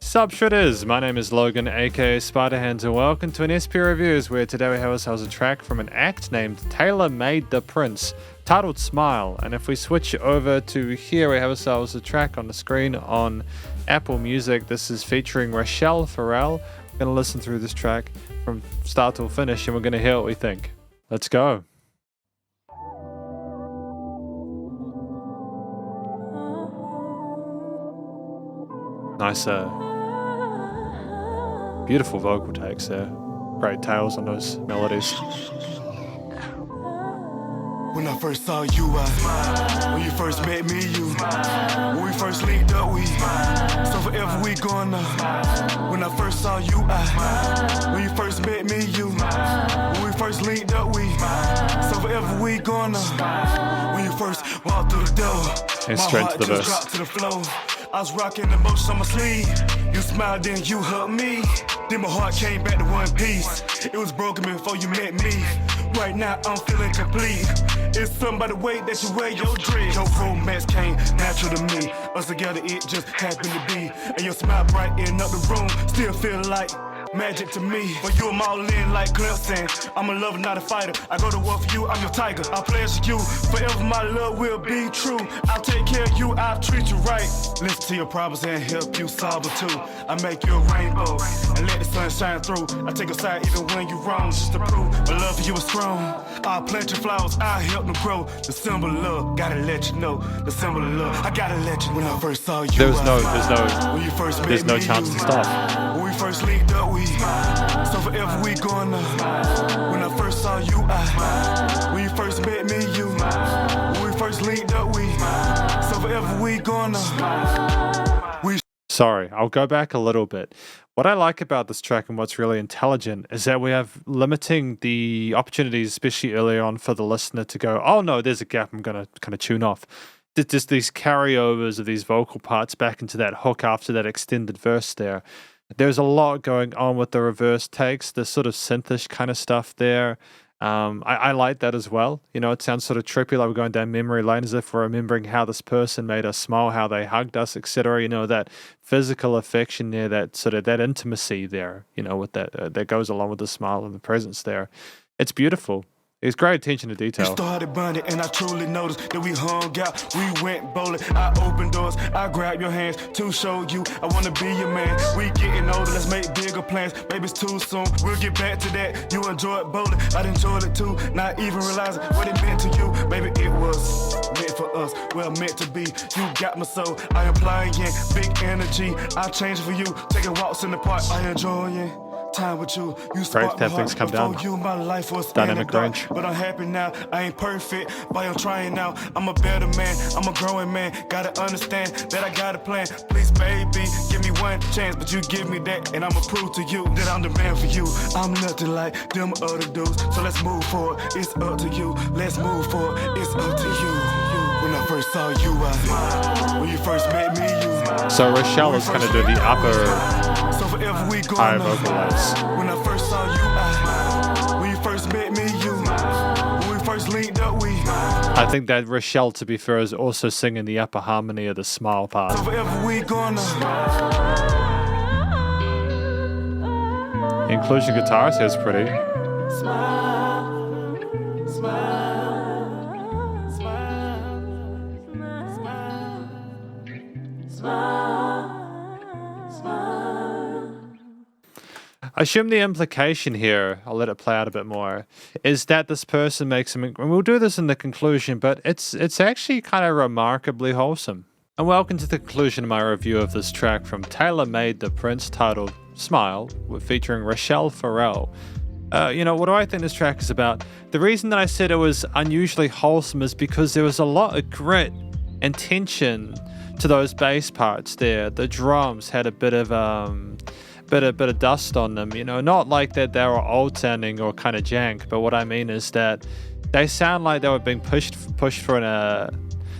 Sup Shredders, my name is Logan aka Spiderhands and welcome to an SP Reviews where today we have ourselves a track from an act named Taylor Made the Prince titled Smile. And if we switch over to here, we have ourselves a track on the screen on Apple Music. This is featuring Rachelle Ferrell. We're going to listen through this track from start to finish and we're going to hear what we think. Let's go. Nice, beautiful vocal takes there. Great tails on those melodies. When I first saw you, when you first met me, when we first linked up, so forever we gonna. When I first saw you, when you first met me, when we first linked up, so forever we gonna. When you first walked through the door, And my straight heart to the just verse. dropped to the floor. I was rocking the motion on my sleeve. You smiled, then you hugged me. Then my heart came back to one piece. It was broken before you met me. Right now I'm feeling complete. It's something about the way that you wear your dress. Your romance came natural to me. Us together, it just happened to be. And your smile brightened up the room. Still feel like magic to me. But you, I'm all in like Clemson. I'm a lover, not a fighter. I go to war for you, I'm your tiger. I'll pleasure you. Forever my love will be true. I'll take care of you, I'll treat you right. Listen to your problems and help you solve it too. I make you a rainbow and let the sun shine through. I take a side even when you're wrong, just to prove my love for you is strong. I'll plant your flowers, I'll help them grow. The symbol of love, gotta let you know. The symbol of love, I gotta let you know. When I first saw you, There's no chance to stop. When we first linked up, so forever we gonna. When I first saw you, when you first met me, when we first linked up, so forever we gonna. Sorry, I'll go back a little bit. What I like about this track and what's really intelligent is that we have limiting the opportunities, especially earlier on, for the listener to go, oh no, there's a gap, I'm going to kind of tune off. Just these carryovers of these vocal parts back into that hook after that extended verse there. There's a lot going on with the reverse takes, the sort of synthish kind of stuff there. I like that as well. You know, it sounds sort of trippy, like we're going down memory lane as if we're remembering how this person made us smile, how they hugged us, etc. You know, that physical affection there, that sort of that intimacy there, you know, with that that goes along with the smile and the presence there. It's beautiful. It's great attention to We detail. started bonding and I truly noticed that we hung out, we went bowling. I opened doors, I grabbed your hands to show you I wanna be your man. We getting older, let's make bigger plans. Baby, it's too soon, we'll get back to that. You enjoyed bowling, I enjoyed it too. Not even realizing what it meant to you. Baby, it was meant for us, well meant to be. You got my soul, I am applying big energy. I change for you, taking walks in the park, I enjoying time with you. You Great to have things come down. you, my life was Dynamic dark, range. but I'm happy now. I ain't perfect, but I'm trying now. I'm a better man, I'm a growing man. Gotta understand that I got a plan. Please, baby, give me one chance, but you give me that, and I'ma prove to you that I'm the man for you. I'm nothing like them other dudes, so let's move forward. It's up to you. Let's move forward. It's up to you. When I first saw you, when you first met me, So Rachelle is kind of doing the upper so forever we higher gonna. vocal notes. When I first saw you, when you first met me, when we first linked up, I think that Rachelle, to be fair, is also singing the upper harmony of the smile part. so forever we gonna. Inclusion guitars here is pretty. I assume the implication here, I'll let it play out a bit more, is that this person makes some, and we'll do this in the conclusion, but it's actually kind of remarkably wholesome. And welcome to the conclusion of my review of this track from Taylor Made the Prince titled Smile, featuring Rachelle Ferrell. You know, what do I think this track is about? The reason that I said it was unusually wholesome is because there was a lot of grit and tension to those bass parts there. The drums had a bit of bit of dust on them, you know, not like that they were old sounding or kind of jank, but what I mean is that they sound like they were being pushed for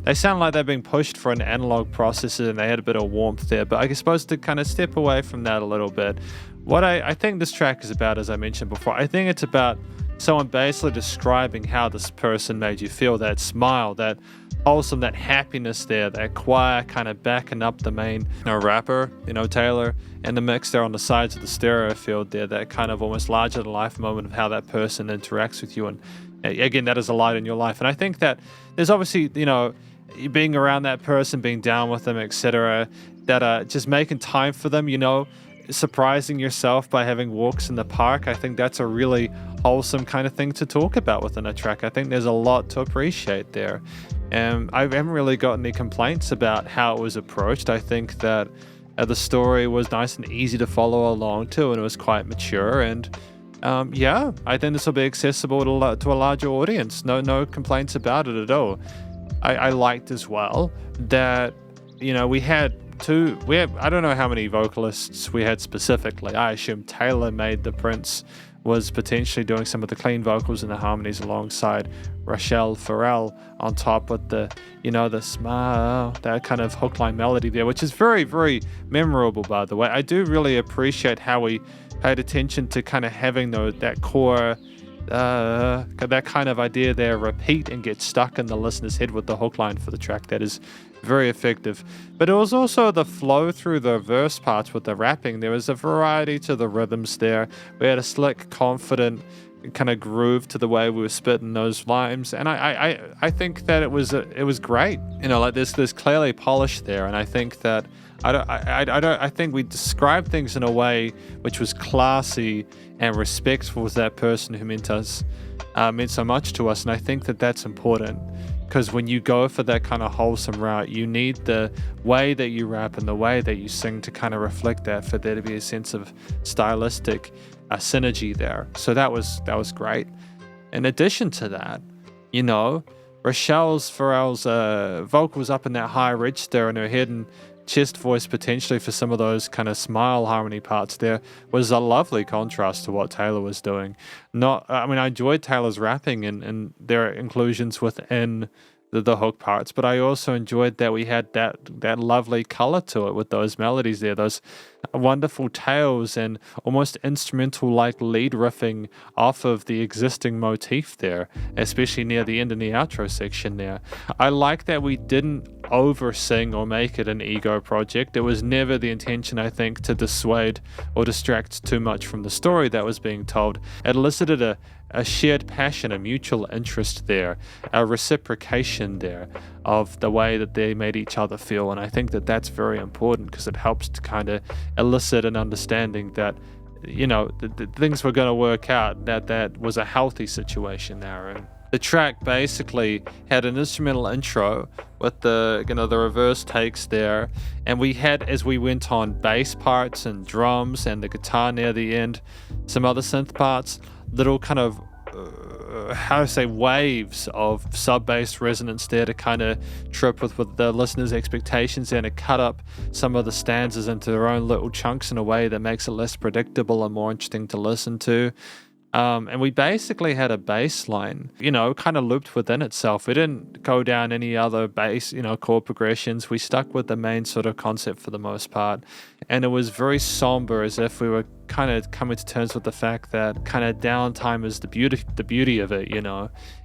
they sound like they're being pushed for an analog processor, and they had a bit of warmth there. But I suppose to kind of step away from that a little bit, what I think this track is about, as I mentioned before, I think it's about someone basically describing how this person made you feel, that smile, that wholesome, that happiness there, that choir kind of backing up the main rapper, Taylor, and the mix there on the sides of the stereo field there, that kind of almost larger than life moment of how that person interacts with you. And again, that is a light in your life. And I think that there's obviously, being around that person, being down with them, etc., that just making time for them, surprising yourself by having walks in the park. I think that's a really wholesome kind of thing to talk about within a track. I think there's a lot to appreciate there. And I haven't really got any complaints about how it was approached. I think that the story was nice and easy to follow along to, and it was quite mature. And I think this will be accessible to a larger audience. No complaints about it at all. I liked as well that, we had I don't know how many vocalists we had specifically. I assume Taylor made the Prince was potentially doing some of the clean vocals and the harmonies alongside Rachelle Ferrell on top with the, the smile, that kind of hook line melody there, which is very, very memorable, by the way. I do really appreciate how we paid attention to kind of having that core, that kind of idea there repeat and get stuck in the listener's head with the hook line for the track. That is very effective. But it was also the flow through the verse parts with the rapping. There was a variety to the rhythms there. We had a slick, confident kind of groove to the way we were spitting those rhymes, and I think that it was great. There's clearly polish there, and I think that I think we described things in a way which was classy and respectful to that person who meant so much to us, and I think that that's important. Because when you go for that kind of wholesome route, you need the way that you rap and the way that you sing to kind of reflect that, for there to be a sense of stylistic synergy there. So that was great. In addition to that, Rachelle Ferrell's vocals up in that high register and her head and chest voice potentially for some of those kind of smile harmony parts there was a lovely contrast to what Taylor was doing. I enjoyed Taylor's rapping and their inclusions within the hook parts, but I also enjoyed that we had that lovely color to it with those melodies there, those wonderful tails and almost instrumental like lead riffing off of the existing motif there, especially near the end in the outro section there. I like that we didn't over sing or make it an ego project. It was never the intention, I think, to dissuade or distract too much from the story that was being told. It elicited a shared passion, a mutual interest there, a reciprocation there of the way that they made each other feel. And I think that that's very important because it helps to kind of elicit an understanding that, the things were going to work out, that was a healthy situation there. And the track basically had an instrumental intro with the reverse takes there, and we had, as we went on, bass parts and drums and the guitar near the end, some other synth parts, little kind of waves of sub-bass resonance there to kind of trip with the listener's expectations and to cut up some of the stanzas into their own little chunks in a way that makes it less predictable and more interesting to listen to. And we basically had a bass line, kind of looped within itself. We didn't go down any other bass, chord progressions. We stuck with the main sort of concept for the most part. And it was very somber, as if we were kind of coming to terms with the fact that kind of downtime is the beauty of it,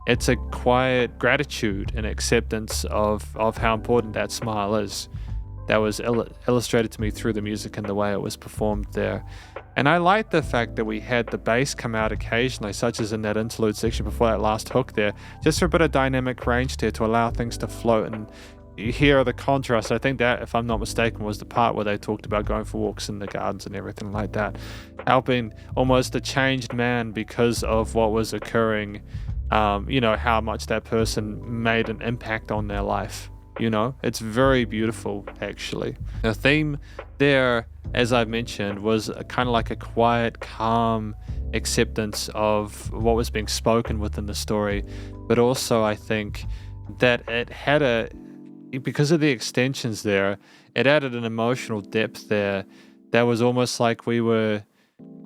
It's a quiet gratitude and acceptance of how important that smile is. That was illustrated to me through the music and the way it was performed there. And I like the fact that we had the bass come out occasionally, such as in that interlude section before that last hook there, just for a bit of dynamic range there to allow things to float. And you hear the contrast. I think that, if I'm not mistaken, was the part where they talked about going for walks in the gardens and everything like that, helping almost a changed man because of what was occurring, how much that person made an impact on their life. It's very beautiful, actually. The theme there, as I've mentioned, was kind of like a quiet, calm acceptance of what was being spoken within the story, but also I think that it had because of the extensions there, it added an emotional depth there that was almost like we were,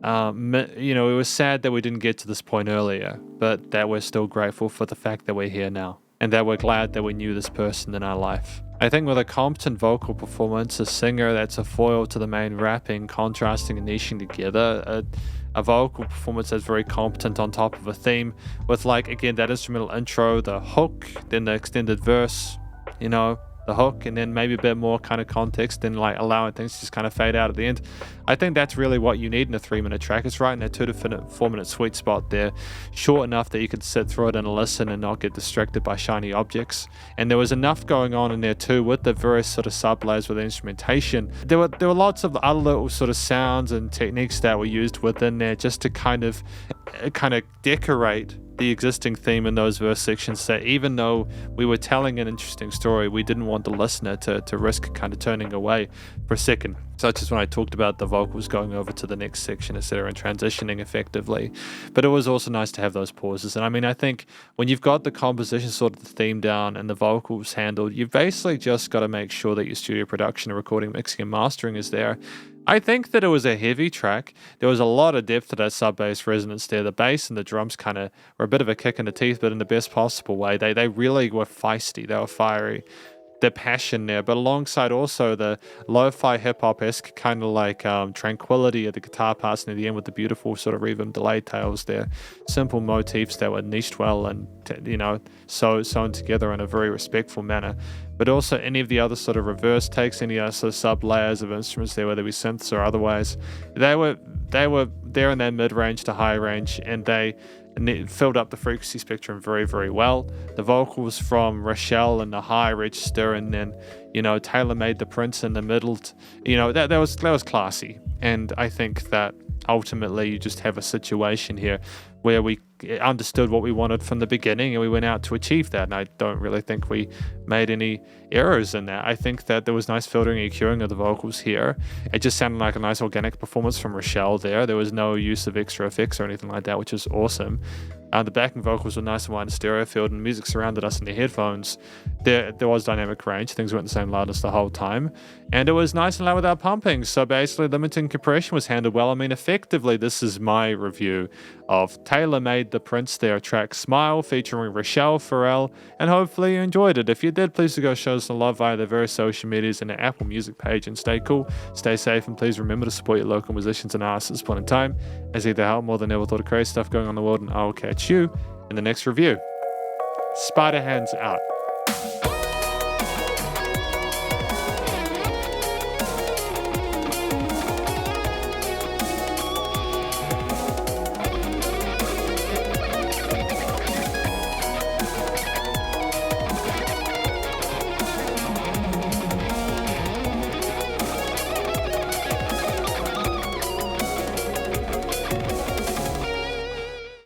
we were sad that we didn't get to this point earlier, but that we're still grateful for the fact that we're here now. And that we're glad that we knew this person in our life. I think with a competent vocal performance, a singer that's a foil to the main rapping, contrasting and niching together, a vocal performance that's very competent on top of a theme with, like, again, that instrumental intro, the hook, then the extended verse, you know, the hook, and then maybe a bit more kind of context, then like allowing things to just kind of fade out at the end. I think that's really what you need in a 3-minute track. It's right in that 2 to 4-minute sweet spot there, short enough that you can sit through it and listen and not get distracted by shiny objects. And there was enough going on in there too with the various sort of sub layers with the instrumentation. There were lots of other little sort of sounds and techniques that were used within there just to kind of decorate the existing theme in those verse sections, that even though we were telling an interesting story, we didn't want the listener to risk kind of turning away for a second, such as when I talked about the vocals going over to the next section, etc., and transitioning effectively. But it was also nice to have those pauses. And I mean, I think when you've got the composition sort of the theme down and the vocals handled, you've basically just got to make sure that your studio production and recording, mixing, and mastering is there. I think that it was a heavy track. There was a lot of depth to that sub-bass resonance there. The bass and the drums kind of were a bit of a kick in the teeth, but in the best possible way. They really were feisty. They were fiery. The passion there, but alongside also the lo-fi hip-hop-esque kind of like tranquility at the guitar parts near the end with the beautiful sort of reverb delay tails there. Simple motifs that were niched well and, sewn together in a very respectful manner. But also any of the other sort of reverse takes, any other sort of sub-layers of instruments there, whether it be synths or otherwise, they were there in that mid-range to high range, and it filled up the frequency spectrum very, very well. The vocals from Rachelle in the high register, and then, Taylor made the Prince in the middle. That was classy. And I think that ultimately you just have a situation here where we understood what we wanted from the beginning and we went out to achieve that. And I don't really think we made any errors in that. I think that there was nice filtering and EQing of the vocals here. It just sounded like a nice organic performance from Rachelle there. There was no use of extra effects or anything like that, which was awesome. The backing vocals were nice and wide in stereo field, and music surrounded us in the headphones. There was dynamic range. Things weren't the same loudness the whole time. And it was nice and loud without pumping. So basically, limiting compression was handled well. I mean, effectively, this is my review of Taylor Made the Prince there, track Smile, featuring Rachelle Ferrell. And hopefully you enjoyed it. If you did, please do go show us some love via the various social medias and the Apple Music page. And stay cool, stay safe, and please remember to support your local musicians and artists at this point in time, as they help more than ever with all the crazy stuff going on in the world. And I will catch you in the next review. Spiderhands out.